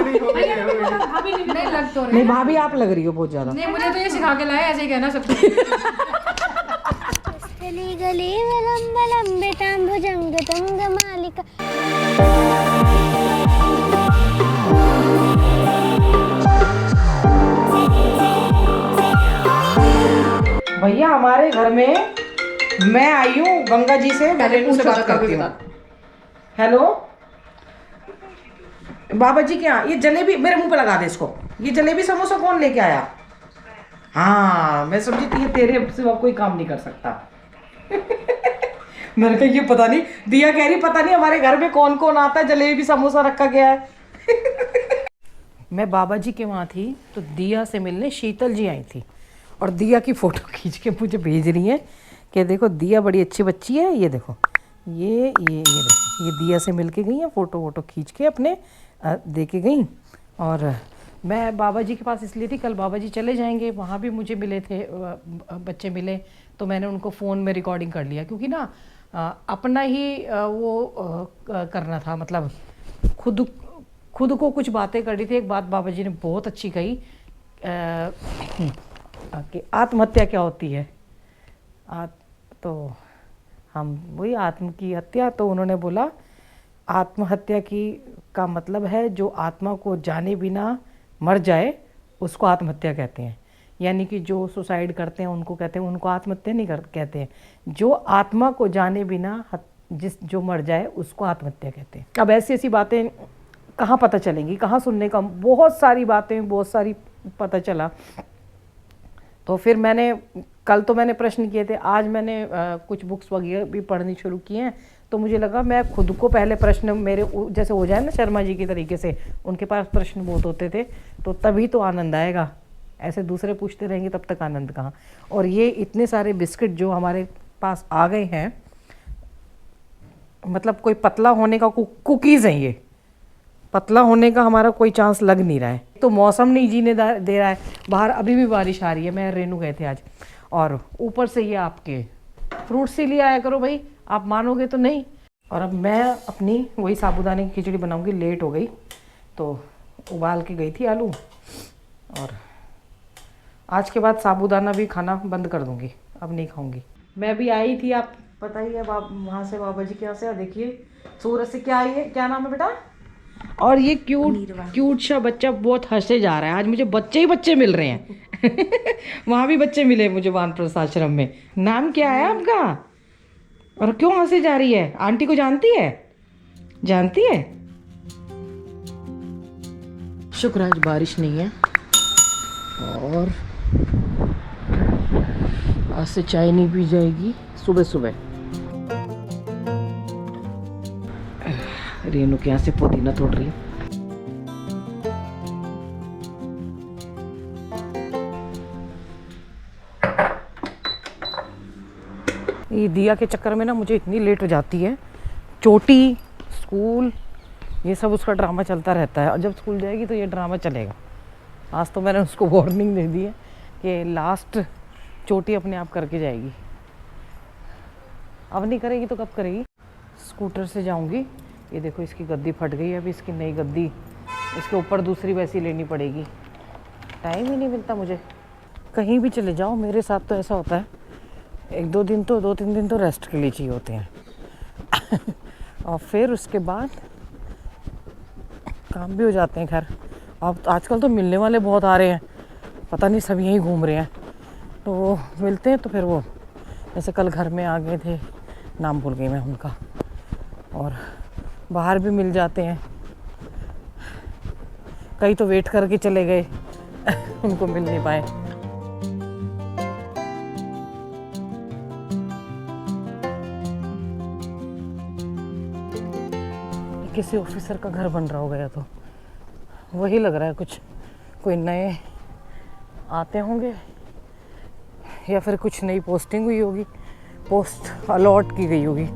भाभी हो गई है। भाभी नहीं लग तो नहीं भाभी आप लग रही हो बहुत ज्यादा। नहीं, मुझे तो ये सिखा के लाया, ऐसे ही कहना सबको। गली गली में लंबे लंबे टांग भुजंग तुंग मालिका। भैया हमारे घर में मैं आई हूँ गंगा जी से, मैं रेनू से बात करती हूँ। हेलो बाबा जी के यहाँ ये जलेबी मेरे मुंह पे लगा दे इसको। ये जलेबी समोसा कौन लेके आया? हाँ मैं समझी थी ये तेरे सिवा कोई काम नहीं कर सकता। मैंने कहा ये पता नहीं, दिया कह रही पता नहीं हमारे घर में कौन कौन आता है, जलेबी समोसा रखा गया है। मैं बाबा जी के वहाँ थी तो दिया से मिलने शीतल जी आई थी और दिया की फ़ोटो खींच के मुझे भेज रही हैं कि देखो दिया बड़ी अच्छी बच्ची है, ये देखो ये देखो ये दिया से मिल के गई हैं, फ़ोटो वोटो खींच के अपने दे के गई। और मैं बाबा जी के पास इसलिए थी, कल बाबा जी चले जाएंगे, वहाँ भी मुझे मिले थे बच्चे मिले, तो मैंने उनको फ़ोन में रिकॉर्डिंग कर लिया क्योंकि ना अपना ही वो करना था, मतलब खुद को कुछ बातें कर रही थी। एक बात बाबा जी ने बहुत अच्छी कही कि आत्महत्या क्या होती है। तो हम वही आत्म की हत्या, तो उन्होंने बोला आत्महत्या का मतलब है जो आत्मा को जाने बिना मर जाए उसको आत्महत्या कहते हैं। यानी कि जो सुसाइड करते हैं उनको कहते हैं, उनको आत्महत्या नहीं कहते हैं। जो आत्मा को जाने बिना जो मर जाए उसको आत्महत्या कहते हैं। अब ऐसी ऐसी बातें कहाँ पता चलेंगी, कहाँ सुनने का, बहुत सारी बातें बहुत सारी पता चला। तो फिर कल तो मैंने प्रश्न किए थे, आज मैंने कुछ बुक्स वगैरह भी पढ़नी शुरू की हैं। तो मुझे लगा मैं खुद को पहले प्रश्न मेरे जैसे हो जाए ना शर्मा जी की तरीके से, उनके पास प्रश्न बहुत होते थे, तो तभी तो आनंद आएगा। ऐसे दूसरे पूछते रहेंगे तब तक आनंद कहाँ। और ये इतने सारे बिस्किट जो हमारे पास आ गए हैं, मतलब कोई पतला होने का कुकीज़ हैं, ये पतला होने का हमारा कोई चांस लग नहीं रहा है। तो मौसम नहीं जीने दे रहा है, बाहर अभी भी बारिश आ रही है। मैं रेनू गए थे आज, और ऊपर से ये आपके फ्रूट्स ही ले आया करो भाई, आप मानोगे तो नहीं। और अब मैं अपनी वही साबूदाने की खिचड़ी बनाऊंगी, लेट हो गई तो उबाल के गई थी आलू, और आज के बाद साबूदाना भी खाना बंद कर दूंगी, अब नहीं खाऊंगी। मैं भी आई थी, आप पता ही है, वहाँ से बाबा जी के यहाँ से। देखिए सूरत से क्या आई है, क्या नाम है बेटा? और ये क्यूट सा बच्चा बहुत हंसे जा रहा है। आज मुझे बच्चे ही बच्चे मिल रहे हैं। वहाँ भी बच्चे मिले मुझे वानप्रस्थ आश्रम में। नाम क्या है आपका? और क्यों हंसे जा रही है? आंटी को जानती है? जानती है? शुक्र आज बारिश नहीं है। और आज से चाय नहीं पी जाएगी सुबह सुबह। रेनू के यहाँ से पुदीना तोड़ रही है। ये दिया के चक्कर में ना मुझे इतनी लेट हो जाती है। चोटी, स्कूल, ये सब उसका ड्रामा चलता रहता है, और जब स्कूल जाएगी तो ये ड्रामा चलेगा। आज तो मैंने उसको वार्निंग दे दी है कि लास्ट चोटी अपने आप करके जाएगी। अब नहीं करेगी तो कब करेगी? स्कूटर से जाऊंगी। ये देखो इसकी गद्दी फट गई है, अभी इसकी नई गद्दी, इसके ऊपर दूसरी वैसी लेनी पड़ेगी। टाइम ही नहीं मिलता मुझे। कहीं भी चले जाओ मेरे साथ तो ऐसा होता है, दो तीन दिन तो रेस्ट के लिए चाहिए होते हैं। और फिर उसके बाद काम भी हो जाते हैं। खैर अब आजकल तो मिलने वाले बहुत आ रहे हैं, पता नहीं सब यहीं घूम रहे हैं, तो वो मिलते हैं। तो फिर वो जैसे कल घर में आ गए थे, नाम भूल गई मैं उनका, और बाहर भी मिल जाते हैं। कई तो वेट करके चले गए। उनको मिल नहीं पाए। किसी ऑफिसर का घर बन रहा होगा, या तो वही लग रहा है कुछ, कोई नए आते होंगे या फिर कुछ नई पोस्टिंग हुई होगी, पोस्ट अलॉट की गई होगी।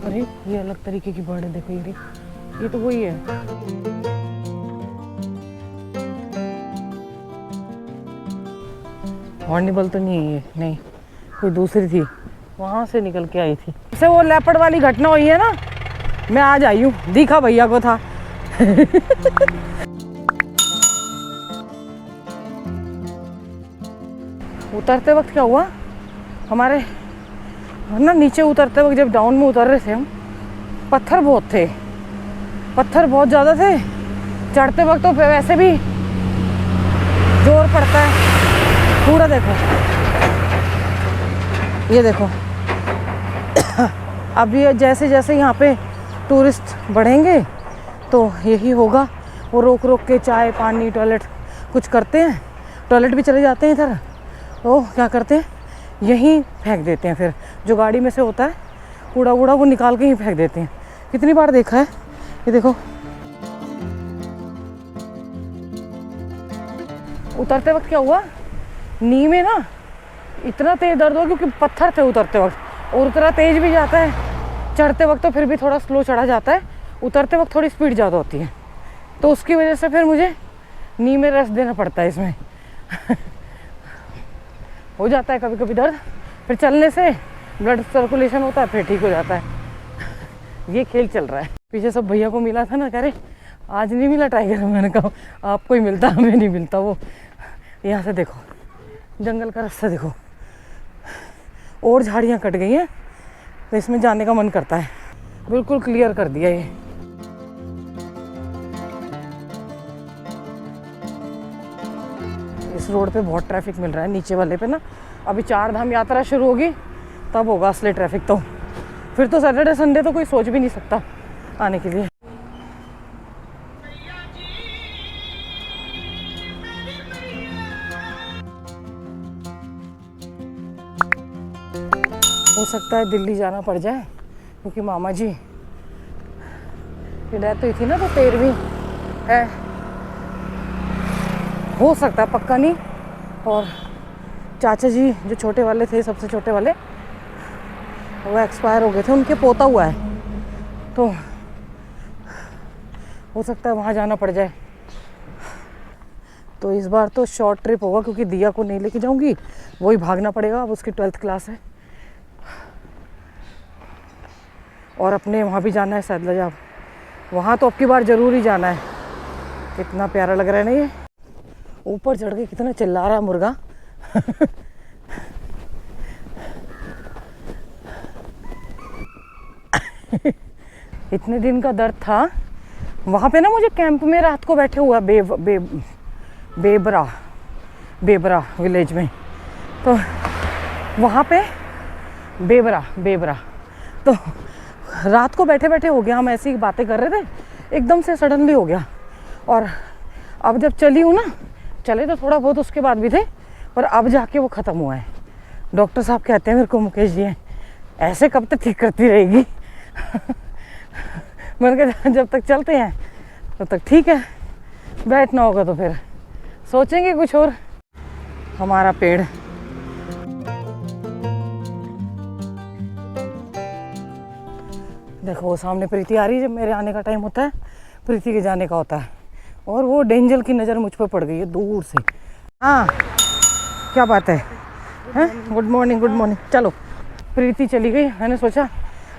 अरे ये अलग तरीके की बर्ड है, देखो ये तो वही है। हॉर्निबल तो नहीं है ये, नहीं कोई दूसरी थी। वहाँ से निकल के आई थी। इससे वो लेपर्ड वाली घटना हुई है ना, मैं आज आई हूँ, दिखा भैया को था। उतरते वक्त क्या हुआ, हमारे ना नीचे उतरते वक्त जब डाउन में उतर रहे थे हम, पत्थर बहुत थे, पत्थर बहुत ज़्यादा थे। चढ़ते वक्त तो वैसे भी जोर पड़ता है। पूरा देखो, ये देखो। अब ये जैसे जैसे यहाँ पे टूरिस्ट बढ़ेंगे तो यही होगा, वो रोक रोक के चाय पानी टॉयलेट कुछ करते हैं, टॉयलेट भी चले जाते हैं इधर, तो क्या करते हैं यहीं फेंक देते हैं। फिर जो गाड़ी में से होता है कूड़ा वूड़ा वो निकाल के ही फेंक देते हैं। कितनी बार देखा है, ये देखो। उतरते वक्त क्या हुआ, नी में ना इतना तेज दर्द हुआ क्योंकि पत्थर थे उतरते वक्त, और उतना तेज भी जाता है। चढ़ते वक्त तो फिर भी थोड़ा स्लो चढ़ा जाता है, उतरते वक्त थोड़ी स्पीड ज़्यादा होती है, तो उसकी वजह से फिर मुझे नी में रेस्ट देना पड़ता है इसमें। हो जाता है कभी कभी दर्द, फिर चलने से ब्लड सर्कुलेशन होता है, फिर ठीक हो जाता है। ये खेल चल रहा है। पीछे सब भैया को मिला था ना, कह रहे आज नहीं मिला टाइगर। मैंने कहा आपको ही मिलता, हमें नहीं मिलता। वो यहाँ से देखो जंगल का रास्ता देखो, और झाड़ियाँ कट गई हैं, तो इसमें जाने का मन करता है। बिल्कुल क्लियर कर दिया ये। इस रोड पे बहुत ट्रैफिक मिल रहा है, नीचे वाले पे ना। अभी 4 धाम यात्रा शुरू होगी तब होगा असली ट्रैफिक। तो फिर तो सैटरडे संडे तो कोई सोच भी नहीं सकता आने के लिए। हो सकता है दिल्ली जाना पड़ जाए, क्योंकि मामा जी की डेथ हुई थी ना, तो 13वीं है, हो सकता है, पक्का नहीं। और चाचा जी जो छोटे वाले थे, सबसे छोटे वाले, वो एक्सपायर हो गए थे, उनके पोता हुआ है, तो हो सकता है वहाँ जाना पड़ जाए। तो इस बार तो शॉर्ट ट्रिप होगा, क्योंकि दिया को नहीं लेके जाऊँगी, वही भागना पड़ेगा। अब उसकी 12th क्लास है, और अपने वहाँ भी जाना है सैदलाजाब, वहाँ तो अब की बार ज़रूर ही जाना है। कितना प्यारा लग रहा है ना ये, ऊपर चढ़ के कितना चिल्ला रहा है मुर्गा। इतने दिन का दर्द था वहाँ पे ना, मुझे कैंप में रात को बैठे हुआ बेबरा विलेज में, तो वहाँ पे बेबरा तो रात को बैठे बैठे हो गया, हम ऐसी बातें कर रहे थे, एकदम से सडनली हो गया। और अब जब चली हूँ ना, चले तो थोड़ा बहुत उसके बाद भी थे, पर अब जाके वो ख़त्म हुआ है। डॉक्टर साहब कहते हैं मेरे को, मुकेश जी हैं, ऐसे कब तक ठीक करती रहेगी। मैंने कहा जब तक चलते हैं तब तक ठीक है, बैठना होगा तो फिर सोचेंगे कुछ और। हमारा पेड़ देखो, वो सामने प्रीति आ रही है। जब मेरे आने का टाइम होता है, प्रीति के जाने का होता है, और वो डेंजल की नज़र मुझ पर पड़ गई है दूर से। हाँ क्या बात है, गुड मॉर्निंग गुड मॉर्निंग। चलो प्रीति चली गई, मैंने सोचा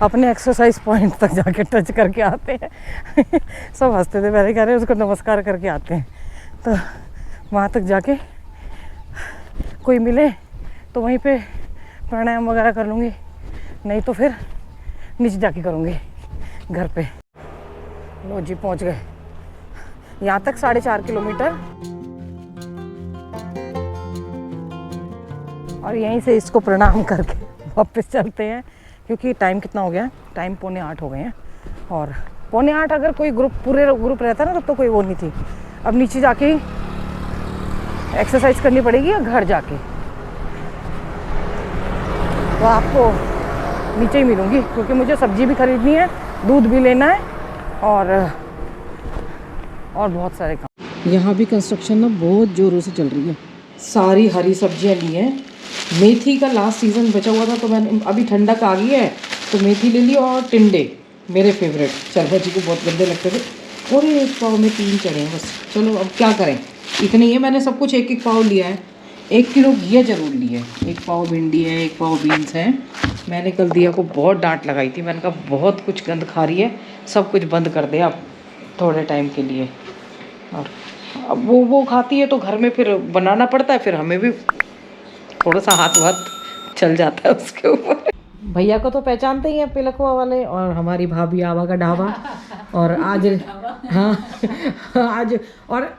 अपने एक्सरसाइज पॉइंट तक जाके टच करके आते हैं। सब हंसते थे, पहले कह रहे उसको नमस्कार करके आते हैं। तो वहाँ तक जाके कोई मिले तो वहीं पे प्राणायाम वगैरह कर लूँगी, नहीं तो फिर नीचे जाके करूँगी घर पे। लो जी पहुँच गए यहाँ तक, 4.5 किलोमीटर। और यहीं से इसको प्रणाम करके वापस चलते हैं, क्योंकि टाइम कितना हो गया, टाइम 7:45 हो गए हैं। और 7:45 अगर कोई पूरे ग्रुप रहता ना, तब तो कोई वो नहीं थी। अब नीचे जाके ही एक्सरसाइज करनी पड़ेगी, या घर जाके तो आपको नीचे ही मिलूँगी, क्योंकि मुझे सब्जी भी खरीदनी है, दूध भी लेना है, और बहुत सारे काम। यहाँ भी कंस्ट्रक्शन ना बहुत ज़ोरों से चल रही है। सारी हरी सब्जियाँ ली हैं। मेथी का लास्ट सीज़न बचा हुआ था, तो मैंने, अभी ठंडक आ गई है तो मेथी ले ली, और टिंडे मेरे फेवरेट, चरवा जी को बहुत गंदे लगते थे। और ये 1 पाव में 3 चढ़े हैं बस। चलो अब क्या करें, इतने ही है, मैंने सब कुछ 1-1 पाव लिया है, 1 किलो घिया जरूर लिए, 1 पाव भिंडी है, 1 पाव बीन्स है। मैंने कल दिया को बहुत डांट लगाई थी, मैंने कहा बहुत कुछ गंद खा रही है, सब कुछ बंद कर दे अब थोड़े टाइम के लिए। और अब वो खाती है तो घर में फिर बनाना पड़ता है, फिर हमें भी थोड़ा सा हाथ वाथ चल जाता है उसके ऊपर। भैया को तो पहचानते ही हैं पिलखवा वाले, और हमारी भाभी आवा का ढाबा। और आज हाँ आज और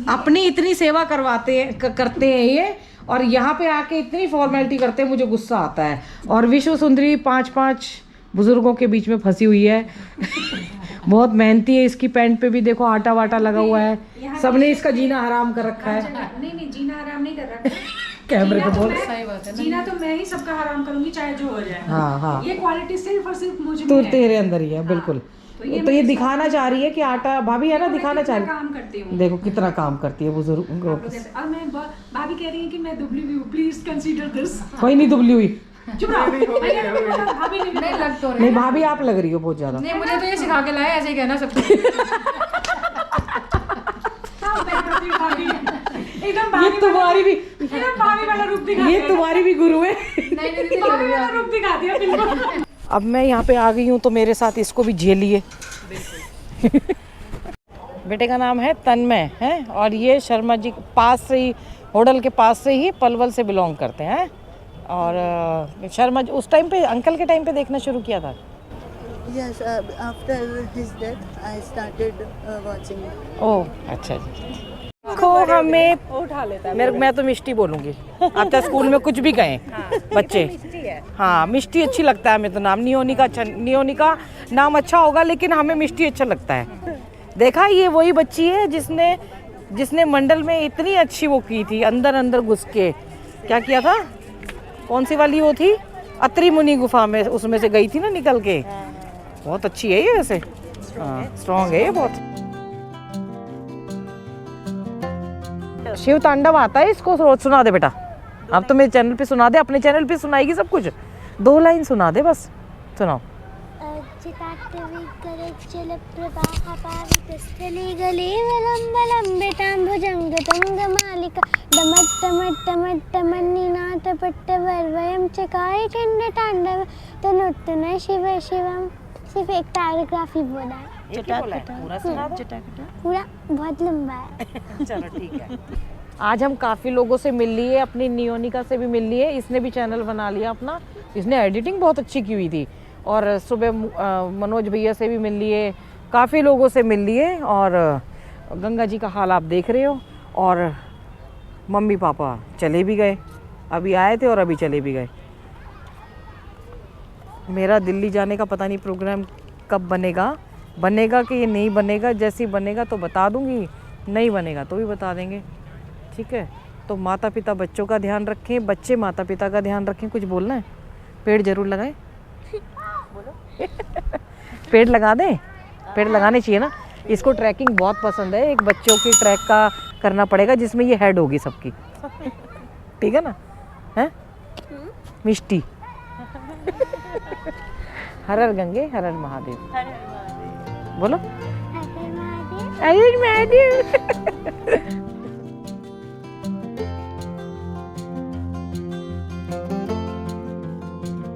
अपनी इतनी सेवा करवाते हैं करते हैं ये, और यहाँ पे आके इतनी फॉर्मेलिटी करते हैं, मुझे गुस्सा आता है। और विश्व सुंदरी 5 बुजुर्गों के बीच में फंसी हुई है। बहुत मेहनती है, इसकी पैंट पे भी देखो आटा वाटा लगा हुआ है, सबने इसका जीना हराम कर रखा है। नहीं जीना हराम नहीं कर रखा। कैमरे को बोल। सही बात है, जीना तो मैं ही सबका हराम करूंगी चाहे जो हो जाए। हाँ ये क्वालिटी सिर्फ और सिर्फ मुझे तो तेरे अंदर ही है बिल्कुल। तो ये दिखाना चाह रही है कि आटा, भाभी है ना, दिखाना चाह रही काम करती हूँ। है, देखो कितना काम करती है बुजुर्गों के। और मैं भाभी कह रही है कि मैं दुबली हुई हूँ, प्लीज कंसीडर दिस। कोई नहीं दुबली हुई, चुप रहो। भाभी नहीं लग तो नहीं भाभी आप लग रही हो बहुत ज्यादा। नहीं, मुझे तो ये सिखा के लाया, ऐसे ही कहना सबको। एकदम ये तुम्हारी भी, भाभी वाला रूप दिखा, ये तुम्हारी भी गुरु है। नहीं भाभी वाला रूप दिखा दिया बिल्कुल। अब मैं यहाँ पे आ गई हूँ तो मेरे साथ इसको भी झेलिए। बेटे का नाम है तन्मय है, और ये शर्मा जी पास से ही, होटल के पास से ही पलवल से बिलोंग करते हैं। और शर्मा जी उस टाइम पे, अंकल के टाइम पे देखना शुरू किया था। Yes, after his death, I started watching it. ओह अच्छा जी। देखो हमें उठा लेता है, मैं तो मिष्टी बोलूँगी। अब तक स्कूल में कुछ भी कहें बच्चे। हाँ मिष्टी अच्छी लगता है हमें तो, नाम नियोनिका अच्छा, नियोनिका नाम अच्छा होगा, लेकिन हमें मिष्टी अच्छा लगता है। देखा ये वही बच्ची है जिसने मंडल में इतनी अच्छी वो की थी, अंदर अंदर घुस के क्या किया था, कौन सी वाली वो थी, अत्रि मुनि गुफा में, उसमें से गई थी ना निकल के। बहुत अच्छी है ये वैसे, हाँ स्ट्रॉन्ग है ये बहुत। शिव तांडव आता है, इसको रोज सुना दे बेटा। अब तो मेरे चैनल पे सुना दे, अपने चैनल पे सुनाएगी सब कुछ, 2 लाइन सुना दे बस, सुनाओ। शिव शिवम, सिर्फ एक पैराग्राफ ही बोला है, पूरा सुना दो। पूरा बहुत लंबा है। चलो ठीक है। आज हम काफ़ी लोगों से मिल लिए, अपनी नियोनिका से भी मिल लिए, इसने भी चैनल बना लिया अपना, इसने एडिटिंग बहुत अच्छी की हुई थी। और सुबह मनोज भैया से भी मिल लिए, काफ़ी लोगों से मिल लिए। और गंगा जी का हाल आप देख रहे हो। और मम्मी पापा चले भी गए, अभी आए थे और अभी चले भी गए। मेरा दिल्ली जाने का पता नहीं प्रोग्राम कब बनेगा कि ये नहीं बनेगा। जैसे ही बनेगा तो बता दूंगी, नहीं बनेगा तो भी बता देंगे, ठीक है। तो माता पिता बच्चों का ध्यान रखें, बच्चे माता पिता का ध्यान रखें। कुछ बोलना है? पेड़ जरूर लगाएं। पेड़ लगा दें, पेड़ लगाने चाहिए ना। इसको ट्रैकिंग बहुत पसंद है, एक बच्चों की ट्रैक का करना पड़ेगा जिसमें ये हेड होगी सबकी, ठीक है ना, है मिष्टी। हर हर गंगे हर हर महादेव बोलो। हर हर महादेव। हर हर महादेव।